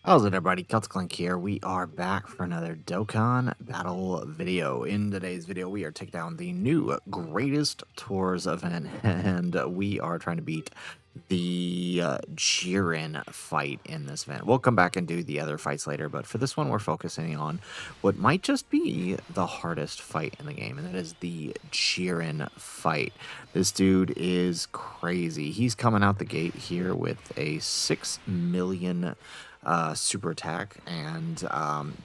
How's it, everybody? Clink here. We are back for another Dokkan Battle video. In today's video, we are taking down the new Greatest Tours event, and we are trying to beat the Jiren fight in this event. We'll come back and do the other fights later, but for this one, we're focusing on what might just be the hardest fight in the game, and that is the Jiren fight. This dude is crazy. He's coming out the gate here with a 6 million super attack, and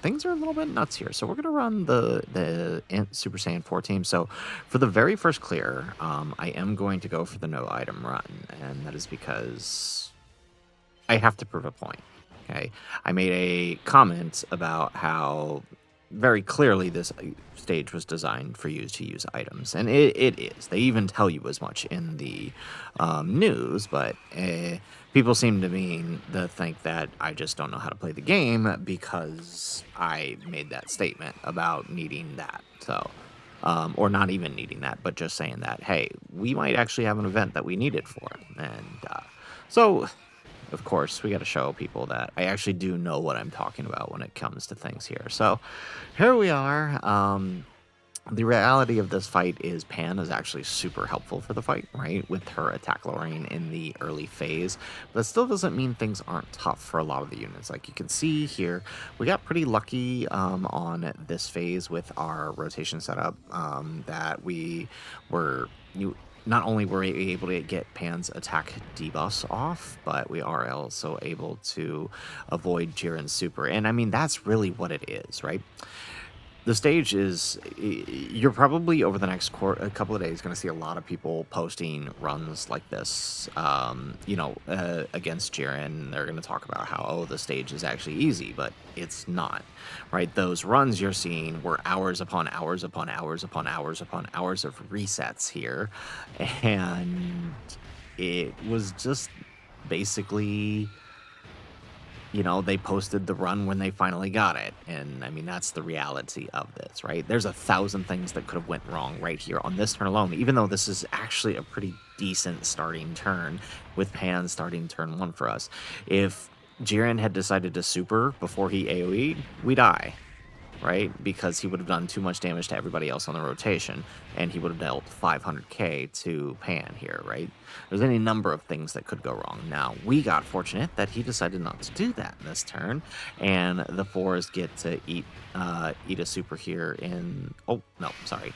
things are a little bit nuts here. So we're gonna run the Super Saiyan 4 team. So for the very first clear, I am going to go for the no item run, and that is because I have to prove a point. Okay, I made a comment about how very clearly this stage was designed for you to use items, and it is. They even tell you as much in the news, but people seem to think that I just don't know how to play the game because I made that statement about needing that. So, or not even needing that, but just saying that, hey, we might actually have an event that we need it for, and so of course, we got to show people that I actually do know what I'm talking about when it comes to things here. So here we are. The reality of this fight is Pan is actually super helpful for the fight, right? With her attack lowering in the early phase. But that still doesn't mean things aren't tough for a lot of the units. Like you can see here, we got pretty lucky on this phase with our rotation setup that we were... Not only were we able to get Pan's attack debuffs off, but we are also able to avoid Jiren's super. And I mean, that's really what it is, right? The stage is, you're probably over the next a couple of days going to see a lot of people posting runs like this, against Jiren. They're going to talk about how, oh, the stage is actually easy, but it's not, right? Those runs you're seeing were hours upon hours upon hours upon hours upon hours of resets here, and it was just basically... they posted the run when they finally got it. And I mean, that's the reality of this, right? There's 1,000 things that could have went wrong right here on this turn alone, even though this is actually a pretty decent starting turn with Pan starting turn 1 for us. If Jiren had decided to super before he AoE'd, we die, right? Because he would have done too much damage to everybody else on the rotation, and he would have dealt 500k to Pan here, right? There's any number of things that could go wrong. Now, we got fortunate that he decided not to do that in this turn, and the 4s get to eat a super here in... Oh, no, sorry.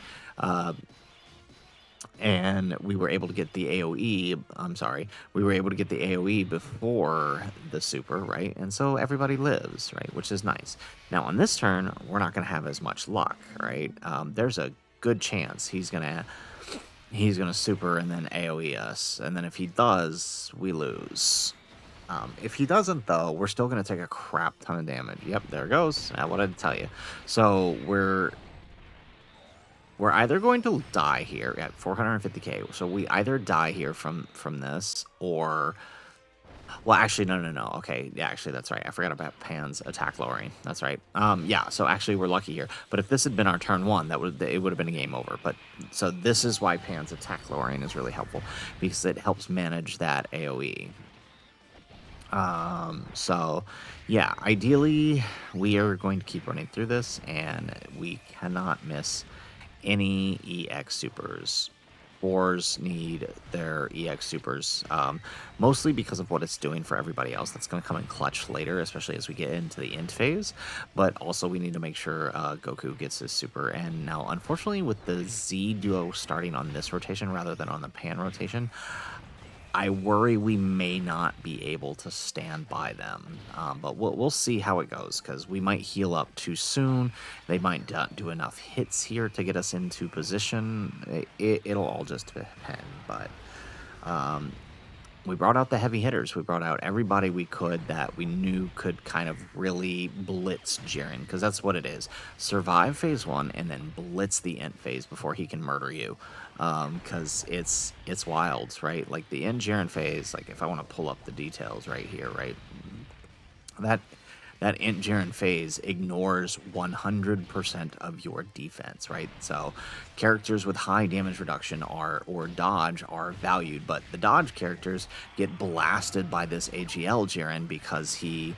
And we were able to get the AoE, we were able to get the AoE before the super, right? And so everybody lives, right? Which is nice. Now, on this turn, we're not going to have as much luck, right? There's a good chance he's going to super and then AoE us. And then if he does, we lose. If he doesn't, though, we're still going to take a crap ton of damage. Yep, there it goes. What did I tell you? So we're either going to die here at 450k. So we either die here from this, or... Well, actually, no. Okay, yeah, actually, that's right. I forgot about Pan's attack lowering. That's right. Yeah, so actually, we're lucky here. But if this had been our turn 1, it would have been a game over. But so this is why Pan's attack lowering is really helpful, because it helps manage that AoE. So yeah, ideally, we are going to keep running through this, and we cannot miss any EX supers. 4s need their EX supers, mostly because of what it's doing for everybody else. That's going to come in clutch later, especially as we get into the end phase. But also we need to make sure Goku gets his super. And now, unfortunately, with the Z duo starting on this rotation rather than on the Pan rotation, I worry we may not be able to stand by them, but we'll see how it goes, because we might heal up too soon. They might not do enough hits here to get us into position. It'll all just depend, but we brought out the heavy hitters. We brought out everybody we could that we knew could kind of really blitz Jiren, because that's what it is. Survive phase 1 and then blitz the end phase before he can murder you, because it's wild, right? Like the end Jiren phase, like if I want to pull up the details right here, right? that Int Jiren phase ignores 100% of your defense, right? So characters with high damage reduction or dodge are valued, but the dodge characters get blasted by this AGL Jiren because he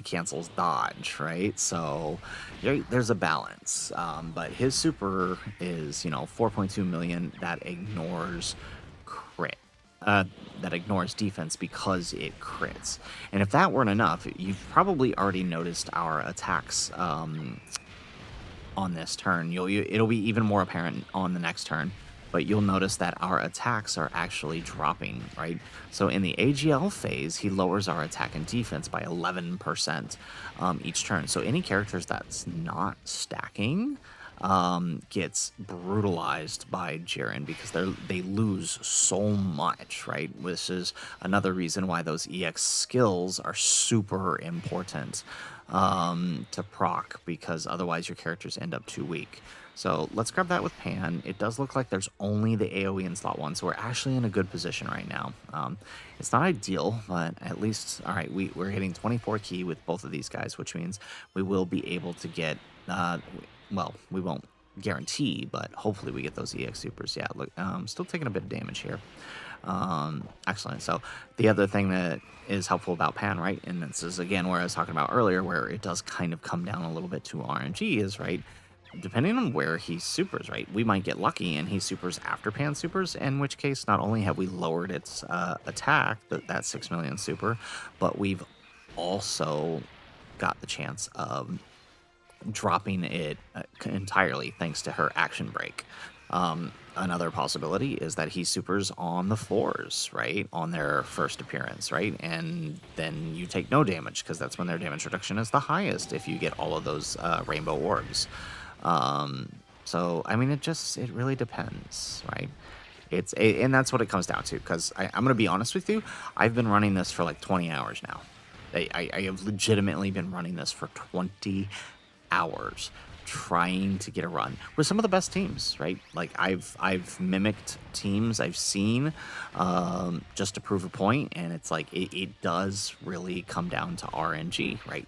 cancels dodge, right? So there's a balance. But his super is, 4.2 million that ignores crit. That ignores defense because it crits. And if that weren't enough, you've probably already noticed our attacks on this turn. It'll be even more apparent on the next turn, but you'll notice that our attacks are actually dropping, right? So in the AGL phase, he lowers our attack and defense by 11% each turn. So any characters that's not stacking gets brutalized by Jiren because they lose so much, right? This is another reason why those EX skills are super important to proc, because otherwise your characters end up too weak. So let's grab that with Pan. It does look like there's only the AoE in slot 1, so we're actually in a good position right now. It's not ideal, but at least, all right, we're hitting 24 key with both of these guys, which means we will be able to get, well, we won't guarantee, but hopefully we get those EX supers. Yeah, look, still taking a bit of damage here. Excellent. So the other thing that is helpful about Pan, right, and this is again where I was talking about earlier, where it does kind of come down a little bit to RNG, is, right, depending on where he supers, right, we might get lucky and he supers after Pan supers, in which case not only have we lowered its attack, that 6 million super, but we've also got the chance of dropping it entirely thanks to her action break. Another possibility is that he supers on the 4s, right, on their first appearance, right, and then you take no damage because that's when their damage reduction is the highest if you get all of those rainbow orbs. So I mean, it really depends, right? And that's what it comes down to, because I'm gonna be honest with you, I've been running this for like 20 hours now. I have legitimately been running this for 20 hours trying to get a run with some of the best teams, right? Like I've mimicked teams I've seen just to prove a point, and it's like it does really come down to RNG, right?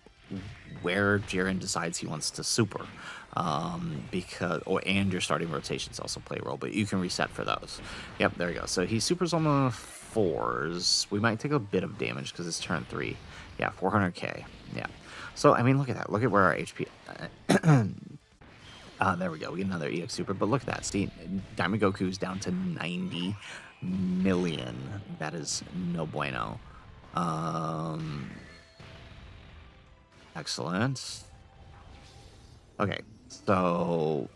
Where Jiren decides he wants to super, and your starting rotations also play a role, but you can reset for those. Yep, there you go. So he supers on the 4s. We might take a bit of damage because it's turn 3. Yeah, 400k. Yeah. So, I mean, look at that. Look at where our HP... there we go. We get another EX Super. But look at that. See, Diamond Goku's down to 90 million. That is no bueno. Excellent. Okay, so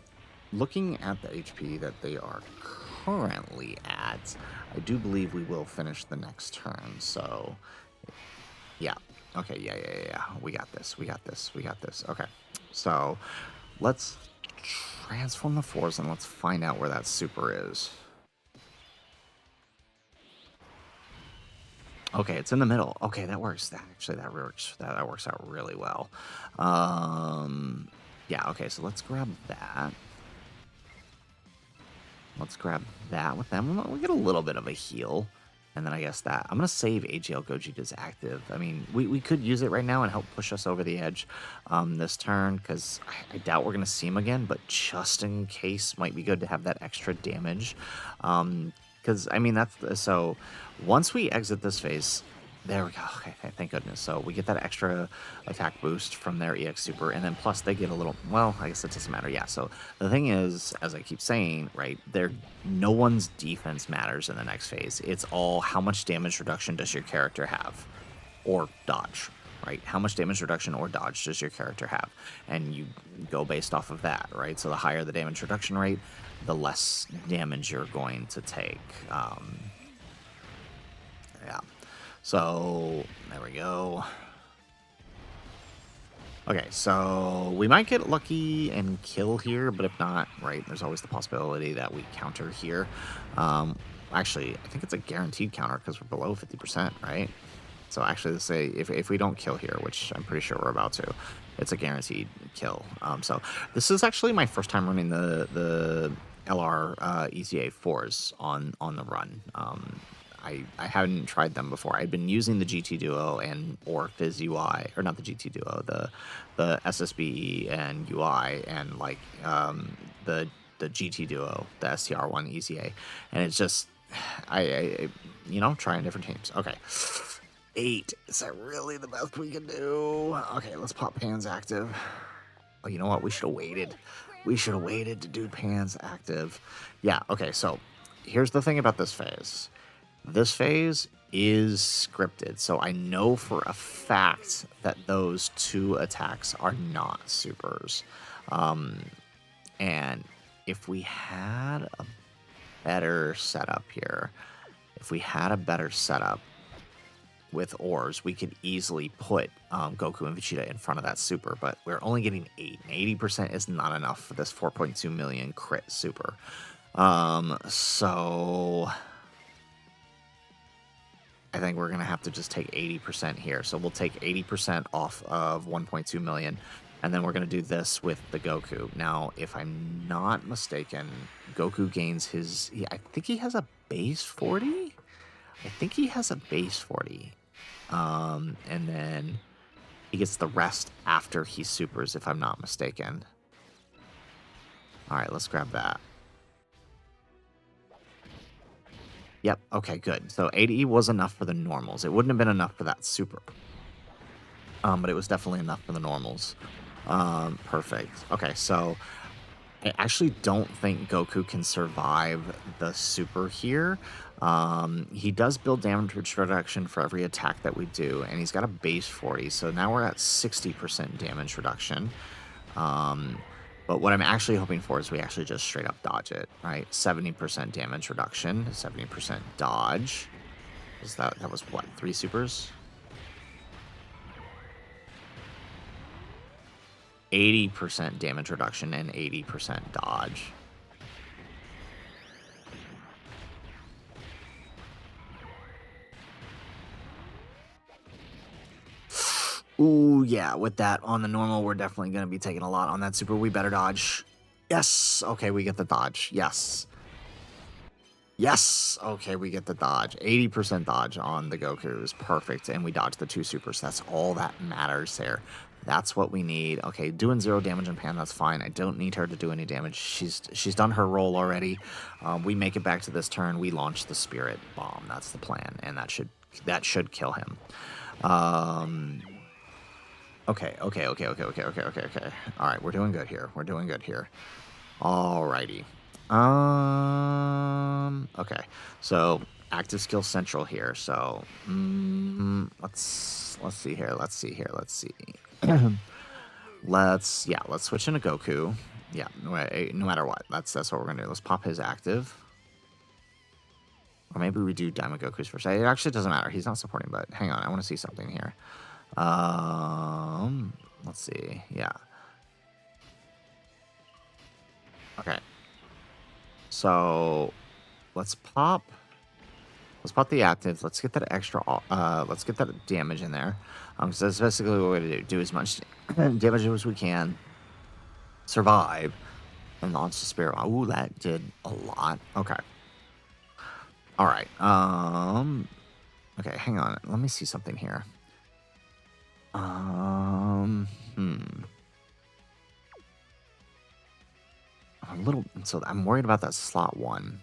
looking at the HP that they are currently at, I do believe we will finish the next turn. So, yeah. Okay, yeah. We got this. Okay, so let's transform the 4s and let's find out where that super is. Okay, it's in the middle. Okay, that works. That works. That works out really well. Yeah, okay, so let's grab that. Let's grab that with them. We'll get a little bit of a heal. And then I guess that I'm going to save AGL Gogeta's active. I mean, we could use it right now and help push us over the edge this turn, because I doubt we're going to see him again, but just in case, might be good to have that extra damage. Because, I mean, so once we exit this phase, there we go. Okay, thank goodness. So we get that extra attack boost from their EX Super, and then plus they get a little, well, I guess it doesn't matter. Yeah, so the thing is, as I keep saying, right, no one's defense matters in the next phase. It's all how much damage reduction does your character have, or dodge, right? How much damage reduction or dodge does your character have? And you go based off of that, right? So the higher the damage reduction rate, the less damage you're going to take. Yeah. So, there we go. Okay, so we might get lucky and kill here, but if not, right, there's always the possibility that we counter here. Actually, I think it's a guaranteed counter because we're below 50%, right? So actually, let's say if we don't kill here, which I'm pretty sure we're about to, it's a guaranteed kill. So this is actually my first time running the LR EZA 4s on the run. I hadn't tried them before. I'd been using the GT Duo and or Fizz UI, or not the GT Duo, the SSBE and UI, and like the GT Duo, the STR1 EZA, and it's just I you know, trying different teams. Okay. 8. Is that really the best we can do? Okay, let's pop Pan's active. Oh, you know what? We should have waited. We should have waited to do Pan's active. Yeah, okay, so here's the thing about this phase. This phase is scripted, so I know for a fact that those 2 attacks are not supers. And if we had a better setup here, if we had a better setup with ores, we could easily put Goku and Vegeta in front of that super, but we're only getting 8, and 80% is not enough for this 4.2 million crit super. So I think we're going to have to just take 80% here. So we'll take 80% off of 1.2 million, and then we're going to do this with the Goku. Now, if I'm not mistaken, Goku gains his... I think he has a base 40? I think he has a base 40. And then he gets the rest after he supers, if I'm not mistaken. All right, let's grab that. Yep, okay, good. So 80 was enough for the normals. It wouldn't have been enough for that super. But it was definitely enough for the normals. Perfect. Okay, so I actually don't think Goku can survive the super here. He does build damage reduction for every attack that we do, and he's got a base 40, so now we're at 60% damage reduction. But what I'm actually hoping for is we actually just straight up dodge it, right? 70% damage reduction, 70% dodge. That was what, 3 supers? 80% damage reduction and 80% dodge. Ooh, yeah, with that on the normal, we're definitely going to be taking a lot on that super. We better dodge. Yes. Okay, we get the dodge. Yes. Yes. Okay, we get the dodge. 80% dodge on the Goku is perfect, and we dodge the 2 supers. That's all that matters there. That's what we need. Okay, doing 0 damage on Pan, that's fine. I don't need her to do any damage. She's done her role already. We make it back to this turn. We launch the Spirit Bomb. That's the plan, and that should kill him. Okay. All right, we're doing good here. Alrighty. Okay. So active skill central here. So let's see here. Let's see. let's switch into Goku. Yeah, no matter what. That's what we're gonna do. Let's pop his active. Or maybe we do Diamond Goku's first. It actually doesn't matter. He's not supporting, but hang on, I want to see something here. Let's see. Yeah. Okay. So let's pop the active. Let's get that extra let's get that damage in there. Because that's basically what we're gonna do as much damage as we can. Survive and launch the Spirit. Ooh, that did a lot. Okay. All right. Okay, hang on. Let me see something here. So I'm worried about that slot 1.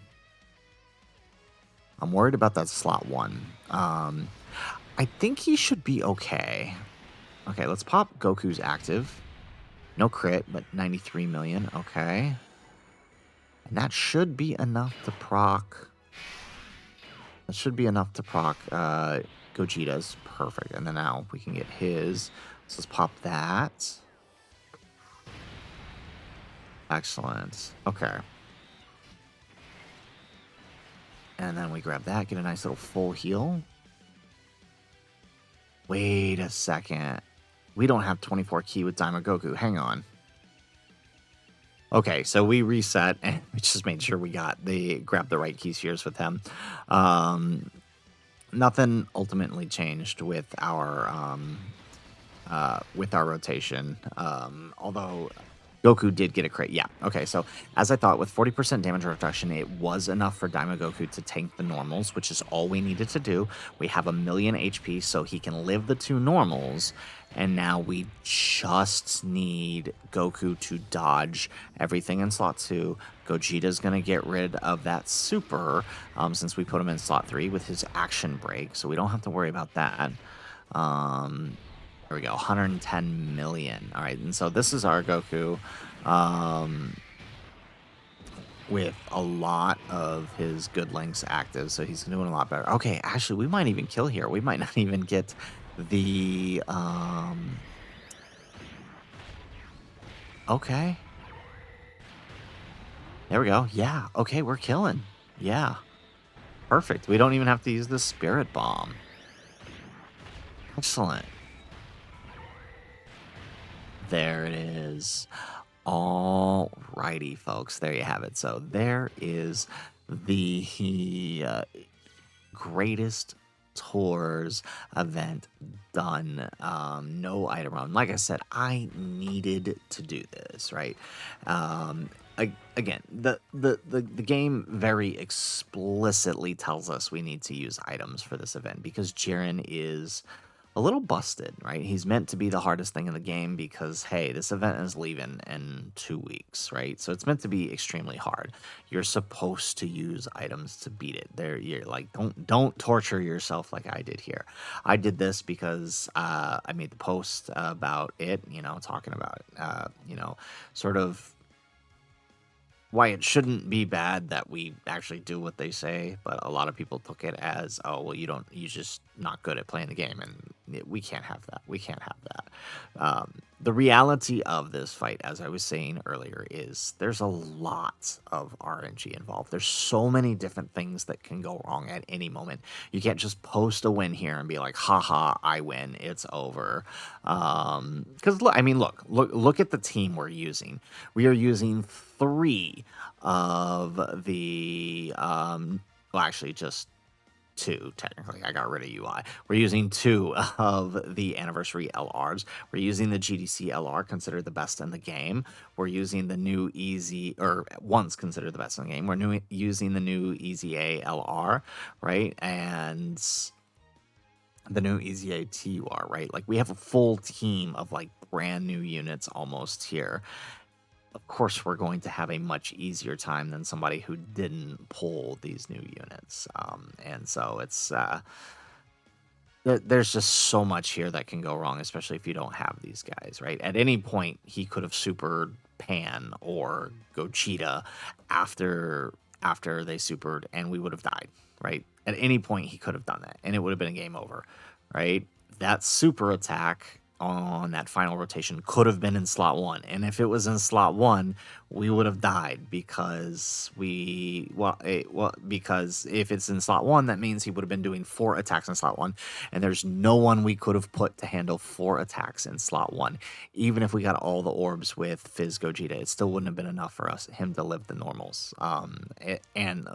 I think he should be okay. Okay, let's pop Goku's active. No crit, but 93 million. Okay. And that should be enough to proc. Gogeta's. Perfect. And then now we can get his. So let's pop that. Excellent. Okay. And then we grab that, get a nice little full heal. Wait a second. We don't have 24 key with Daima Goku. Hang on. Okay, so we reset and we just made sure we grabbed the right key spheres with him. Nothing ultimately changed with our rotation. Although Goku did get a crit. Yeah. Okay. So as I thought, with 40% damage reduction, it was enough for Daima Goku to tank the normals, which is all we needed to do. We have a million HP, so he can live the 2 normals. And now we just need Goku to dodge everything in slot 2. Gogeta's going to get rid of that super since we put him in slot 3 with his action break. So we don't have to worry about that. There we go, 110 million. All right, and so this is our Goku with a lot of his good links active, so he's doing a lot better. Okay, actually, we might even kill here. We might not even get the... Okay. There we go. Yeah, okay, we're killing. Yeah, perfect. We don't even have to use the Spirit Bomb. Excellent. There it is. All righty, folks. There you have it. So there is the greatest tours event done. No item run. Like I said, I needed to do this, right? Again, the game very explicitly tells us we need to use items for this event because Jiren is a little busted, right? He's meant to be the hardest thing in the game because, hey, this event is leaving in 2 weeks, right? So it's meant to be extremely hard. You're supposed to use items to beat it. You're like, don't torture yourself like I did here. I did this because I made the post about it, talking about, sort of why it shouldn't be bad that we actually do what they say, but a lot of people took it as, oh, well, you're just not good at playing the game, and we can't have that. We can't have that. The reality of this fight, as I was saying earlier, is there's a lot of RNG involved. There's so many different things that can go wrong at any moment. You can't just post a win here and be like, haha, I win, it's over. Because, look at the team we're using. We are using 3 of the, well, actually, just 2, technically. I got rid of UI. We're using 2 of the anniversary LRs. We're using the GDC LR, considered the best in the game. We're using the new Easy, or once considered the best in the game. We're using the new Easy A LR, right? And the new Easy A TUR, right? Like, we have a full team of, like, brand new units almost here. Of course, we're going to have a much easier time than somebody who didn't pull these new units. And so it's there's just so much here that can go wrong, especially if you don't have these guys, right? At any point, he could have supered Pan or Gogeta after they supered, and we would have died, right? At any point, he could have done that, and it would have been a game over, right? That super attack on that final rotation could have been in slot 1, and if it was in slot 1, we would have died because because if it's in slot 1, that means he would have been doing 4 attacks in slot 1, and there's no one we could have put to handle 4 attacks in slot 1. Even if we got all the orbs with Fizz Gogeta, it still wouldn't have been enough for him to live the normals. And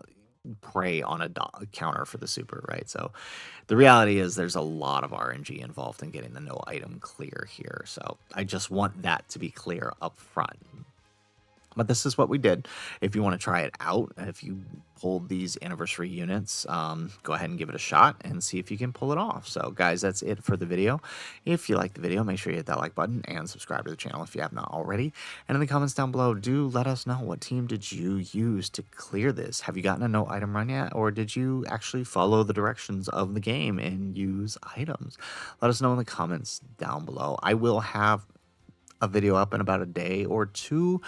prey on a counter for the super, right? So the reality is there's a lot of RNG involved in getting the no item clear here. So I just want that to be clear up front. But this is what we did. If you want to try it out, if you pulled these anniversary units, go ahead and give it a shot and see if you can pull it off. So guys, that's it for the video. If you like the video, make sure you hit that like button and subscribe to the channel if you have not already. And in the comments down below, do let us know, what team did you use to clear this? Have you gotten a no item run yet? Or did you actually follow the directions of the game and use items? Let us know in the comments down below. I will have a video up in about a day or 2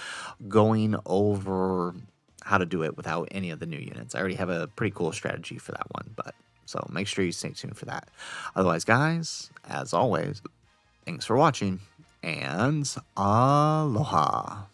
going over how to do it without any of the new units. I already have a pretty cool strategy for that one, but so make sure you stay tuned for that. Otherwise, guys, as always, thanks for watching, and aloha.